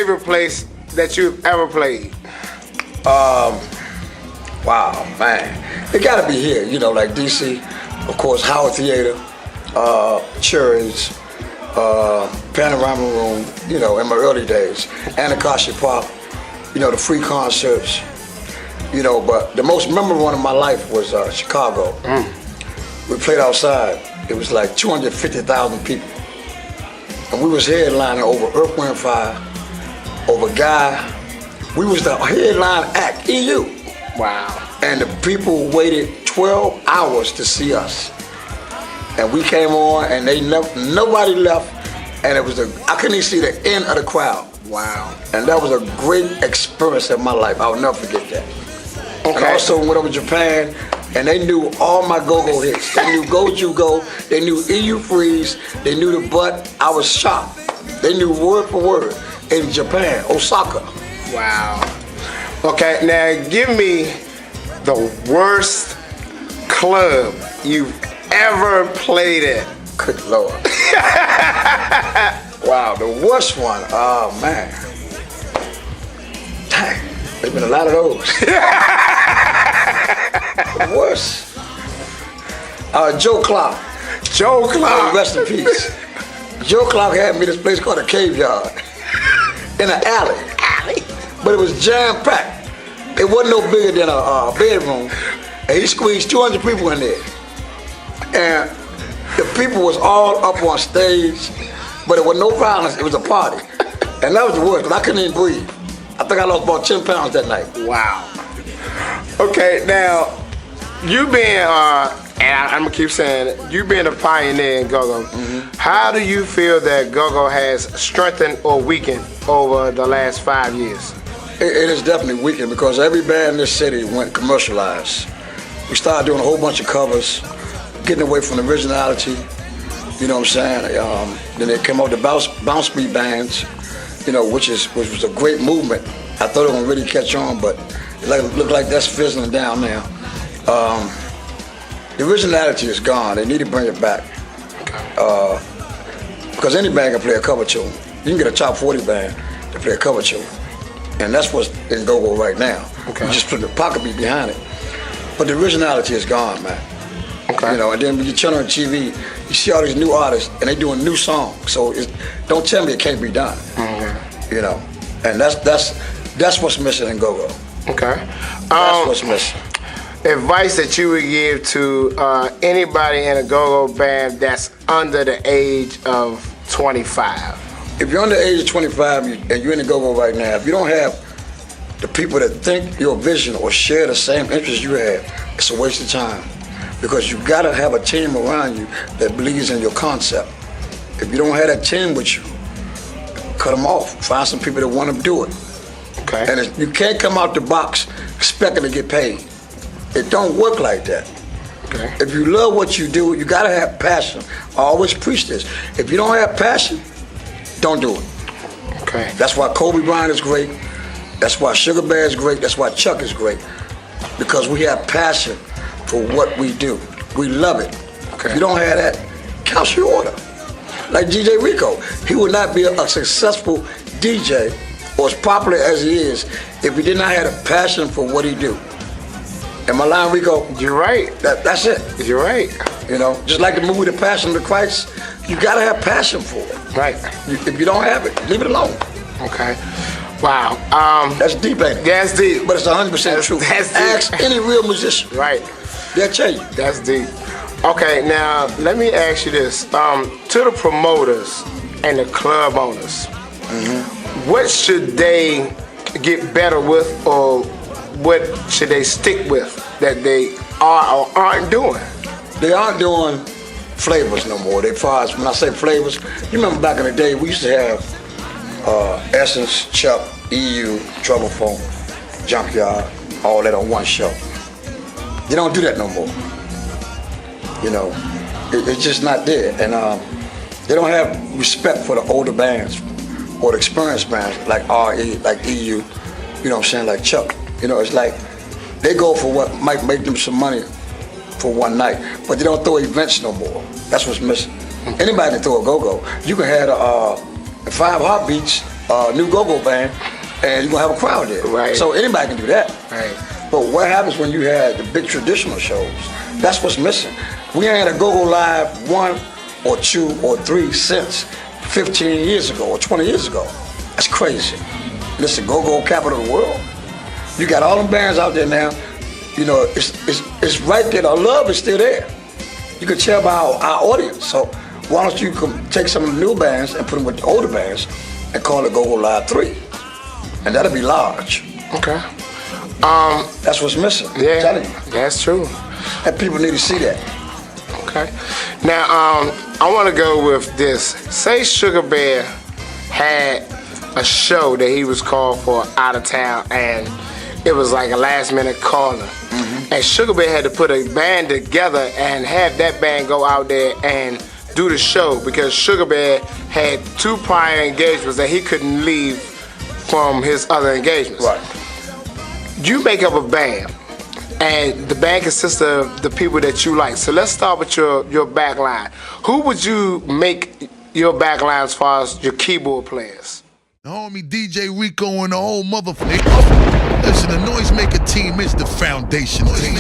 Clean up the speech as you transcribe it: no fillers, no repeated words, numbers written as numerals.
favorite place that you've ever played? Wow, man. It gotta be here, you know, like DC, of course, Howard Theater, Cherries, Panorama Room, you know, in my early days, Anacostia Park, you know, the free concerts, you know, but the most memorable one of my life was Chicago. We played outside. It was like 250,000 people. And we was headlining over Earth, Wind & Fire, over Guy. We was the headline act, EU. Wow. And the people waited 12 hours to see us. And we came on and nobody left. And it was I couldn't even see the end of the crowd. Wow. And that was a great experience in my life. I'll never forget that. Okay. And also went over to Japan and they knew all my go-go hits. They knew Go Ju Go, they knew EU Freeze, they knew the Butt. I was shocked. They knew word for word in Japan, Osaka. Wow. Okay, now give me the worst club you've ever played at. Good Lord. Wow, the worst one. Oh, man. Dang, there's been a lot of those. The worst. Joe Clark. Joe Clark. Rest in peace. Joe Clark had me this place called a cave yard in an alley. But it was jam-packed. It wasn't no bigger than a bedroom. And he squeezed 200 people in there. And the people was all up on stage, but it was no violence, it was a party. And that was the worst, because I couldn't even breathe. I think I lost about 10 pounds that night. Wow. Okay, now, you being, and I'm gonna keep saying it, you being a pioneer in go-go, how do you feel that go-go has strengthened or weakened over the last 5 years? It is definitely weakened because every band in this city went commercialized. We started doing a whole bunch of covers, getting away from the originality, you know what I'm saying? Then they came up with the bounce beat bands, you know, which was a great movement. I thought it was gonna really catch on, but it looked like that's fizzling down now. The originality is gone. They need to bring it back. Because any band can play a cover tune. You can get a top 40 band to play a cover tune. And that's what's in go-go right now. Okay. You just put the pocket beat behind it. But the originality is gone, man. Okay. You know, and then when you turn on TV, you see all these new artists and they doing new songs. So don't tell me it can't be done. You know, and that's what's missing in go-go. Okay. That's what's missing. Advice that you would give to anybody in a go-go band that's under the age of 25? If you're under the age of 25 and you're in the go-go right now, if you don't have the people that think your vision or share the same interests you have, it's a waste of time. Because you gotta have a team around you that believes in your concept. If you don't have that team with you, cut them off. Find some people that want to do it. Okay. And you can't come out the box expecting to get paid. It don't work like that. Okay. If you love what you do, you gotta have passion. I always preach this. If you don't have passion, don't do it. Okay. That's why Kobe Bryant is great. That's why Sugar Bear is great. That's why Chuck is great. Because we have passion for what we do. We love it. Okay. If you don't have that, cancel your order. Like DJ Rico, he would not be a successful DJ or as popular as he is if he did not have a passion for what he do. Am I lying, Rico? You're right. That's it. You're right. You know, just like the movie The Passion of the Christ, you gotta have passion for it. Right. If you don't have it, leave it alone. Okay. Wow. That's deep, ain't it? That's deep. But it's 100% true. That's deep. Ask any real musician. Right. They'll tell you. That's deep. Okay, now let me ask you this. To the promoters and the club owners, what should they get better with, or what should they stick with that they are or aren't doing? They aren't doing flavors no more. When I say flavors, you remember back in the day, we used to have Essence, Chuck, EU, Trouble Phone, Junkyard, all that on one show. They don't do that no more. You know, it's just not there. And they don't have respect for the older bands or the experienced bands like RE, like EU, you know what I'm saying, like Chuck. You know, it's like they go for what might make them some money for one night, but they don't throw events no more. That's what's missing. Anybody can throw a go-go. You can have the 5 heartbeats new go-go band, and you're gonna have a crowd there. Right. So anybody can do that. Right. But what happens when you had the big traditional shows? That's what's missing. We ain't had a go-go live 1 or 2 or 3 since 15 years ago or 20 years ago. That's crazy. Listen, go-go capital of the world. You got all them bands out there now. You know, it's right there. The love is still there. You can tell by our audience. So why don't you take some of the new bands and put them with the older bands and call it Go-Go Live 3. And that'll be large. Okay. That's what's missing. Yeah, I'm telling you. that's true. And people need to see that. Okay. Now, I want to go with this. Say Sugar Bear had a show that he was called for out of town, and it was like a last-minute caller. And Sugar Bear had to put a band together and have that band go out there and do the show because Sugar Bear had 2 prior engagements that he couldn't leave from his other engagements. Right. You make up a band, and the band consists of the people that you like. So let's start with your back line. Who would you make your back line as far as your keyboard players? The homie DJ Rico and the whole motherfucker. Listen, the Noisemaker team is the foundation team.